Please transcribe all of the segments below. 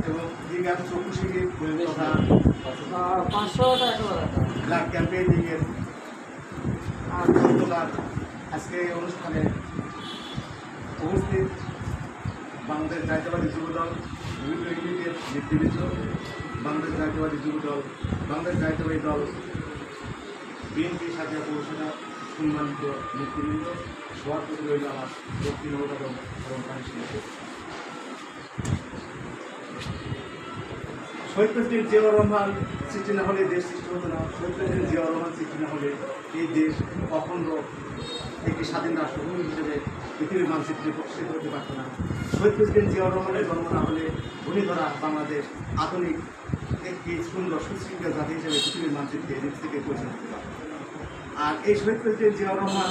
এবং বিজ্ঞান চৌকুশিকে তথা 500 টাকা ব্লাড ক্যাম্পেইনিংয়ের আজকে অনুষ্ঠানে উপস্থিত বাংলাদেশ জাতীয়তাবাদী যুবদল বিভিন্ন ইউনিটের নেতৃবৃন্দ, বাংলাদেশ জাতীয়তাবাদী যুবদল, বাংলাদেশ জাতীয়তাবাদী দল, বিএনপি সাথে পৌরসভা সম্মানিত নেতৃবৃন্দ, সবার প্রতি রইল আমার দক্ষিণ অবদান এবং শহীদ প্রেসিডেন্ট জিয়াউর রহমান সৃষ্টি না হলে দেশ সৃষ্টি হতো না। শহীদ প্রেসিডেন্ট জিয়াউর রহমান সৃষ্টি না হলে এই দেশ অখণ্ড একটি স্বাধীন রাষ্ট্রভূমি হিসেবে পৃথিবীর মানচিত্রে প্রতিষ্ঠিত হতে পারত না। শহীদ প্রেসিডেন্ট জিয়াউর রহমানের জন্ম না হলে ধরা বাংলাদেশ আধুনিক একটি সুন্দর সুশৃঙ্খল জাতি হিসেবে পৃথিবীর মানচিত্রে নিজেকে পরিচয় করতে পারত। আর এই শহীদ প্রেসিডেন্ট জিয়াউর রহমান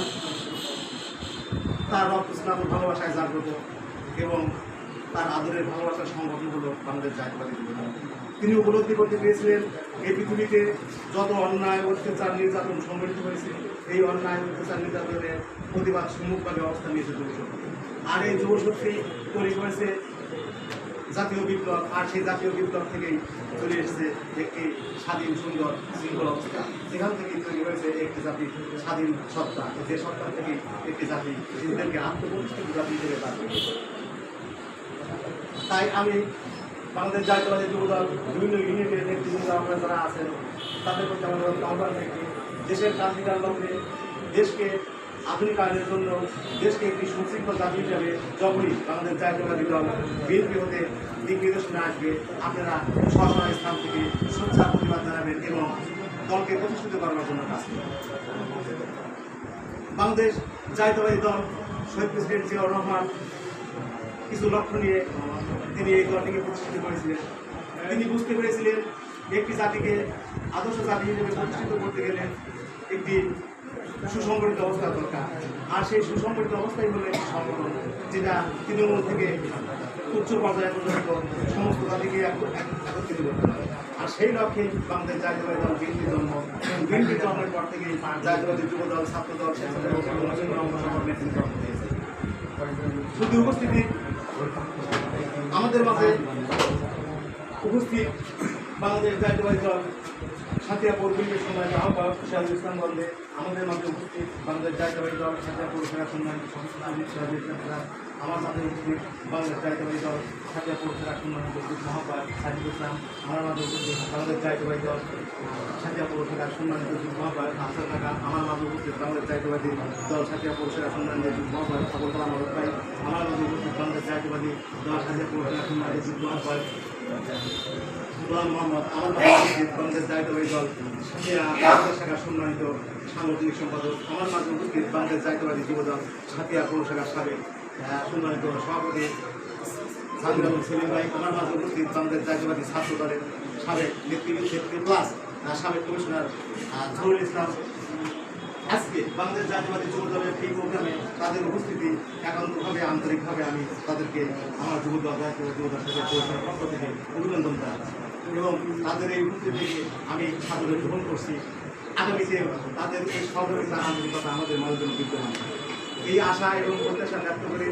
তার রক্ত স্নাত ভালোবাসায় জাগ্রত এবং তার আদরের ভালোবাসার সংগঠন হলো বাংলাদেশ জাতীয়তাবাদী যুবদল। তিনি উপলব্ধি করতে পেরেছিলেন এই পৃথিবীতে যত অন্যায় অত্যাচার নির্যাতন সংঘটিত হয়েছে, এই অন্যায় অত্যাচার নির্যাতনের প্রতিবাদ সম্মুখভাবে অবস্থান নিয়েছে যুবশক্তি। আর এই যুবশক্তি তৈরি করেছে জাতীয় বিপ্লব, আর সেই জাতীয় বিপ্লব থেকেই চলে এসেছে একটি স্বাধীন সুন্দর শৃঙ্খল অবস্থা, যেখান থেকেই তৈরি হয়েছে একটি জাতির স্বাধীন সত্তা, যে সত্তা থেকেই একটি জাতি নিজেদেরকে আত্মপ্রতিষ্ঠিত জাতি হিসেবে দাঁড় করেছে। তাই আমি বাংলাদেশ জাতীয়তাবাদী যুবদল বিভিন্ন ইউনিটের নেতৃবৃন্দ আপনারা যারা আছেন তাদের প্রতি আমাদের আহ্বান রেখে দেশের ক্রান্তিকার লক্ষ্যে দেশকে আধুনিকায়নের জন্য দেশকে একটি সুশৃঙ্খল জাতি হিসাবে যখনই বাংলাদেশ জাতীয়তাবাদী দল বিএনপি হতে দিক নির্দেশনা আসবে, আপনারা সরকার স্থান থেকে সোচ্চার প্রতিবাদ জানাবেন এবং দলকে প্রতিষ্ঠিত করার জন্য কাজ করবেন। বাংলাদেশ জাতীয়তাবাদী দল শহীদ প্রেসিডেন্ট জিয়াউর রহমান কিছু লক্ষ্য নিয়ে তিনি এই দলটিকে প্রতিষ্ঠিত করেছিলেন। তিনি বুঝতে পেরেছিলেন একটি জাতিকে আদর্শ জাতি হিসেবে প্রতিষ্ঠিত করতে গেলে একটি সুসংগঠিত অবস্থা দরকার। আর সেই সুসংগঠিত অবস্থাই হলো একটি সংগঠন, যেটা তৃণমূল থেকে উচ্চ পর্যায়ে পর্যন্ত সমস্ত জাতিকে একত্রিত করতে পারে। আর সেই লক্ষ্যে বাংলাদেশ জাতীয়তাবাদী দল বিএনপি জন্ম। বিএনপি জন্মের পর থেকে জাতীয়তাবাদী যুবদল, ছাত্রদল, স্বেচ্ছাসেবক নেতৃত্ব দিয়েছে। শুধু উপস্থিতি আমাদের মাঝে উপস্থিত বাংলাদেশ জাতীয়তাবাদী দল সাথিয়া পৌরবিলের সময় আহ্বায়ক সিরাজুল ইসলাম বন্দে, আমাদের মাঝে উপস্থিত বাংলাদেশ জাতীয়তাবাদী দল সাথিয়া পৌরসভা সম্মানিত সিরাজুল ইসলাম, আমার মাঝে উপস্থিত বাংলাদেশ জাতীয়তাবাদী দল সাথিয়া পৌরসভা সম্মানিত মহাপায়ক সাজিদুল ইসলাম, আমার মাঝে উপস্থিত বাংলাদেশ জাতীয়তাবাদী দল সাথিয়া পৌরসভা সম্মানিত মহাপায়ক আফসার টাকা, আমার মাঝে উপস্থিত বাংলাদেশ জাতীয়তাবাদী দল সাথিয়া পৌরসভা সম্মানিত মহাপায়ক সকল কালাম ভাই, আমার মাঝে উপস্থিত বাংলাদেশ জাতীয়তাবাদী দল সাথিয়া পৌরসভা সম্মানিত মহাপায়ক গোলাম মোহাম্মদ, আমার মাঝে উপস্থিত বাংলাদেশ জাতীয়তাবাদী দল শাখা সম্মানিত সাংগঠনিক সম্পাদক, আমার মাঝে উপস্থিত বাংলাদেশ জাতীয়তাবাদী যুবদল সাথিয়া পৌরসভার সাবেক সম্মানিত সভাপতি সামিরুল সেলিম ভাই, আমার মাঝে উপস্থিত বাংলাদেশ জাতীয়তাবাদী ছাত্র দলের সাবেক নেতৃত্ব প্লাস সাবেক কমিশনার জহুরুল ইসলাম। আজকে বাংলাদেশ জাতীয়তাবাদী যুব দলের এই প্রোগ্রামে তাদের উপস্থিতি একান্তভাবে আন্তরিকভাবে আমি তাদেরকে আমার যুবদল জাতীয়তাবাদী যুবদল পৌরসভার পক্ষ থেকে অভিনন্দন জানাচ্ছি এবং তাদের এই উপস্থিতিকে আমি সাদরে গ্রহণ করছি। আগামীতে তাদের এই সহযোগিতা আন্তরিকতা আমাদের মাঝে বিদ্যমান, এই আশা এবং প্রত্যাশা ব্যক্ত করে